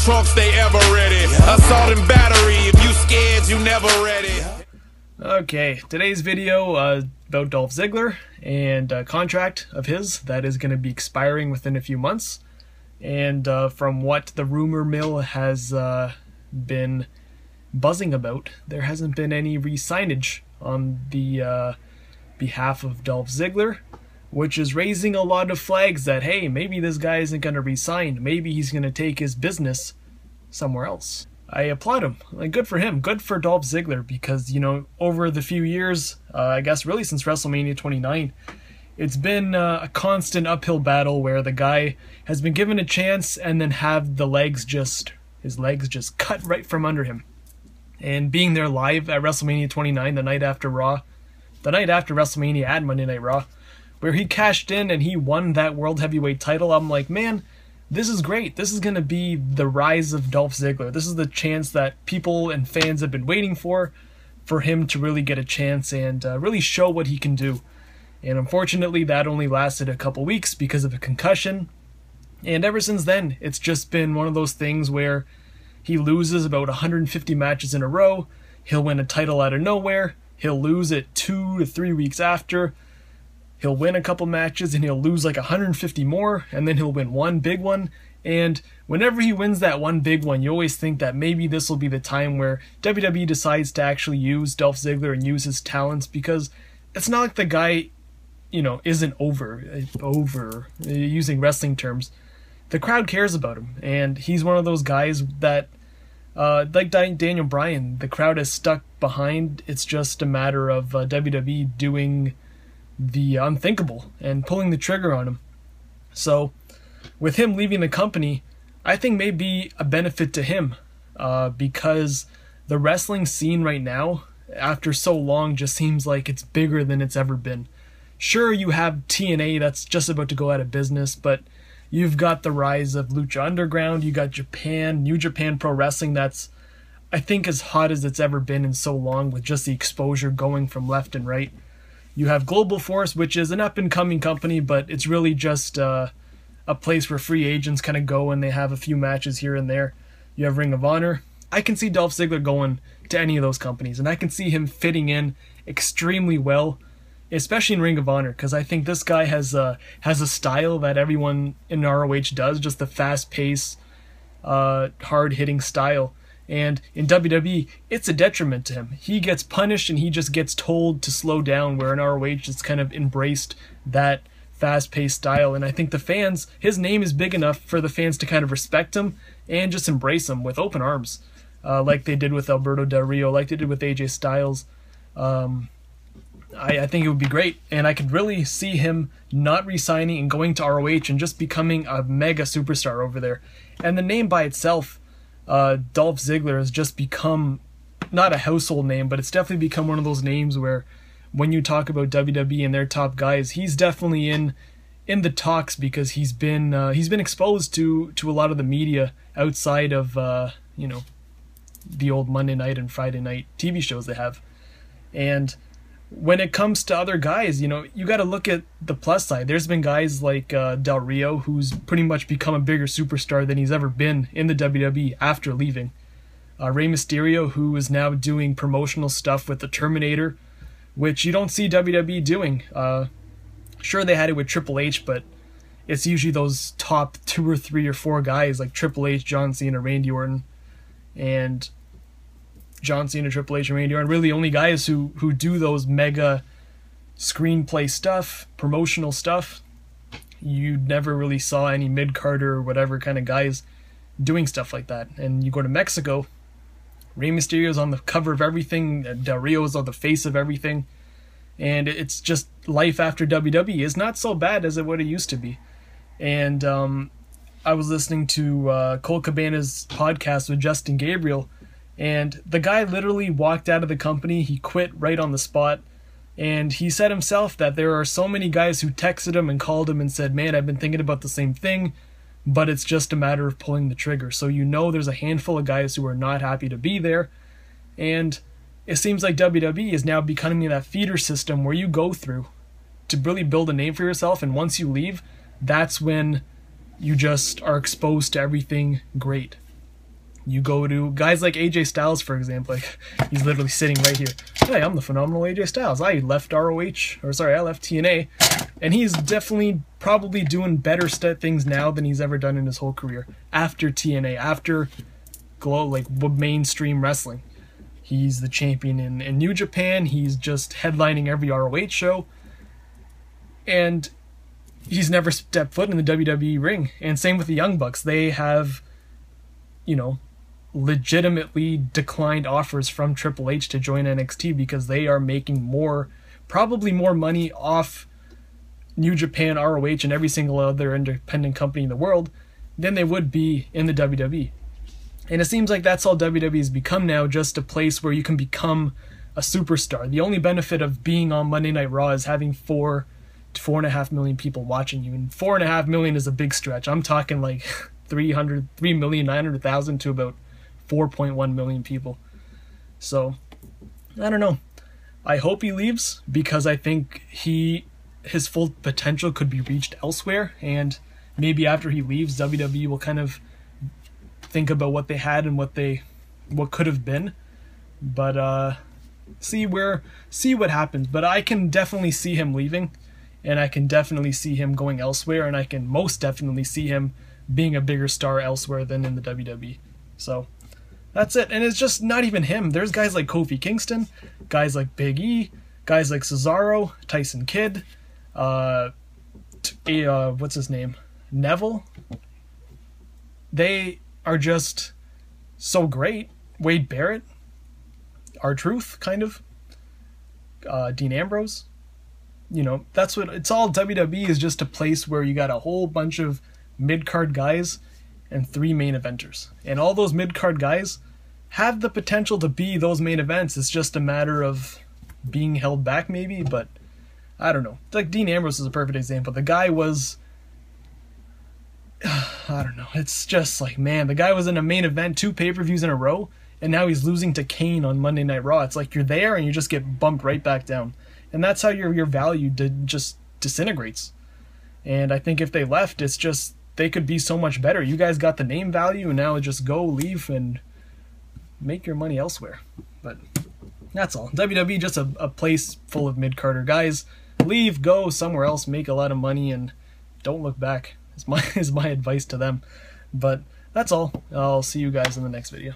trunks, they ever ready. Assault and battery, if you scared, you never ready. Okay, today's video about Dolph Ziggler and a contract of his that is going to be expiring within a few months. And from what the rumor mill has been buzzing about, there hasn't been any re-signage on the behalf of Dolph Ziggler, which is raising a lot of flags that, hey, maybe this guy isn't going to re-sign. Maybe he's going to take his business somewhere else. I applaud him. Like, good for him. Good for Dolph Ziggler, because, you know, over the few years, I guess really since WrestleMania 29, it's been a constant uphill battle where the guy has been given a chance and then have his legs just cut right from under him. And being there live at WrestleMania 29, the night after WrestleMania at Monday Night Raw, where he cashed in and he won that World Heavyweight title, I'm like, man, this is great. This is going to be the rise of Dolph Ziggler. This is the chance that people and fans have been waiting for him to really get a chance and really show what he can do. And unfortunately, that only lasted a couple weeks because of a concussion. And ever since then, it's just been one of those things where he loses about 150 matches in a row. He'll win a title out of nowhere. He'll lose it 2 to 3 weeks after. He'll win a couple matches and he'll lose like 150 more, and then he'll win one big one. And whenever he wins that one big one, you always think that maybe this will be the time where WWE decides to actually use Dolph Ziggler and use his talents, because it's not like the guy, you know, isn't over using wrestling terms. The crowd cares about him, and he's one of those guys that, like Daniel Bryan, the crowd is stuck behind. It's just a matter of WWE doing the unthinkable and pulling the trigger on him. So with him leaving the company, I think may be a benefit to him, because the wrestling scene right now, after so long, just seems like it's bigger than it's ever been. Sure, you have TNA that's just about to go out of business, but you've got the rise of Lucha Underground, you got Japan, New Japan Pro Wrestling, that's, I think, as hot as it's ever been in so long, with just the exposure going from left and right. You have Global Force, which is an up-and-coming company, but it's really just a place where free agents kind of go and they have a few matches here and there. You have Ring of Honor. I can see Dolph Ziggler going to any of those companies, and I can see him fitting in extremely well, especially in Ring of Honor, because I think this guy has a style that everyone in ROH does, just the fast-paced, hard-hitting style. And in WWE, it's a detriment to him. He gets punished and he just gets told to slow down, where in ROH it's kind of embraced that fast-paced style. And I think the fans, his name is big enough for the fans to kind of respect him and just embrace him with open arms, like they did with Alberto Del Rio, like they did with AJ Styles. I think it would be great, and I could really see him not re-signing and going to ROH and just becoming a mega superstar over there. And the name by itself, Dolph Ziggler, has just become not a household name, but it's definitely become one of those names where when you talk about WWE and their top guys, he's definitely in the talks, because he's been exposed to a lot of the media outside of you know, the old Monday night and Friday night TV shows they have. And when it comes to other guys, you know, you got to look at the plus side. There's been guys like Del Rio, who's pretty much become a bigger superstar than he's ever been in the WWE after leaving. Rey Mysterio, who is now doing promotional stuff with the Terminator, which you don't see WWE doing. Sure, they had it with Triple H, but it's usually those top 2 or 3 or 4 guys like Triple H, John Cena, Randy Orton, and John Cena, Triple H, and Randy Orton, really only guys who do those mega screenplay stuff, promotional stuff. You never really saw any mid-carder or whatever kind of guys doing stuff like that. And you go to Mexico, Rey Mysterio's on the cover of everything, Del Rio's on the face of everything, and it's just life after WWE is not so bad as it would have used to be. And I was listening to Colt Cabana's podcast with Justin Gabriel, and the guy literally walked out of the company. He quit right on the spot. And he said himself that there are so many guys who texted him and called him and said, man, I've been thinking about the same thing, but it's just a matter of pulling the trigger. So you know there's a handful of guys who are not happy to be there. And it seems like WWE is now becoming that feeder system where you go through to really build a name for yourself. And once you leave, that's when you just are exposed to everything great. You go to guys like AJ Styles, for example. Like, he's literally sitting right here. Hey, I'm the phenomenal AJ Styles. I left I left TNA, and he's definitely probably doing better things now than he's ever done in his whole career. After TNA, after mainstream wrestling, he's the champion in New Japan. He's just headlining every ROH show, and he's never stepped foot in the WWE ring. And same with the Young Bucks. They have, legitimately declined offers from Triple H to join NXT because they are making probably more money off New Japan, ROH, and every single other independent company in the world than they would be in the WWE. And it seems like that's all WWE has become now, just a place where you can become a superstar. The only benefit of being on Monday Night Raw is having 4 to 4.5 million people watching you, and 4.5 million is a big stretch. I'm talking like 3,900,000 to about 4.1 million people. So, I don't know. I hope he leaves, because I think his full potential could be reached elsewhere, and maybe after he leaves, WWE will kind of think about what they had and what could have been. But see what happens. But I can definitely see him leaving, and I can definitely see him going elsewhere, and I can most definitely see him being a bigger star elsewhere than in the WWE. So that's it. And it's just not even him. There's guys like Kofi Kingston, guys like Big E, guys like Cesaro, Tyson Kidd, what's his name? Neville. They are just so great. Wade Barrett, R-Truth, kind of. Dean Ambrose. That's what it's all. WWE is just a place where you got a whole bunch of mid-card guys and 3 main eventers. And all those mid-card guys have the potential to be those main events. It's just a matter of being held back, maybe, but I don't know. Like, Dean Ambrose is a perfect example. The guy was... I don't know. It's just like, man, the guy was in a main event 2 pay-per-views in a row, and now he's losing to Kane on Monday Night Raw. It's like you're there and you just get bumped right back down. And that's how your value just disintegrates. And I think if they left, it's just... they could be so much better. You guys got the name value, and now just go, leave, and make your money elsewhere. But that's all. WWE just a place full of mid-carder guys. Leave, go somewhere else, make a lot of money, and don't look back. Is my advice to them. But that's all. I'll see you guys in the next video.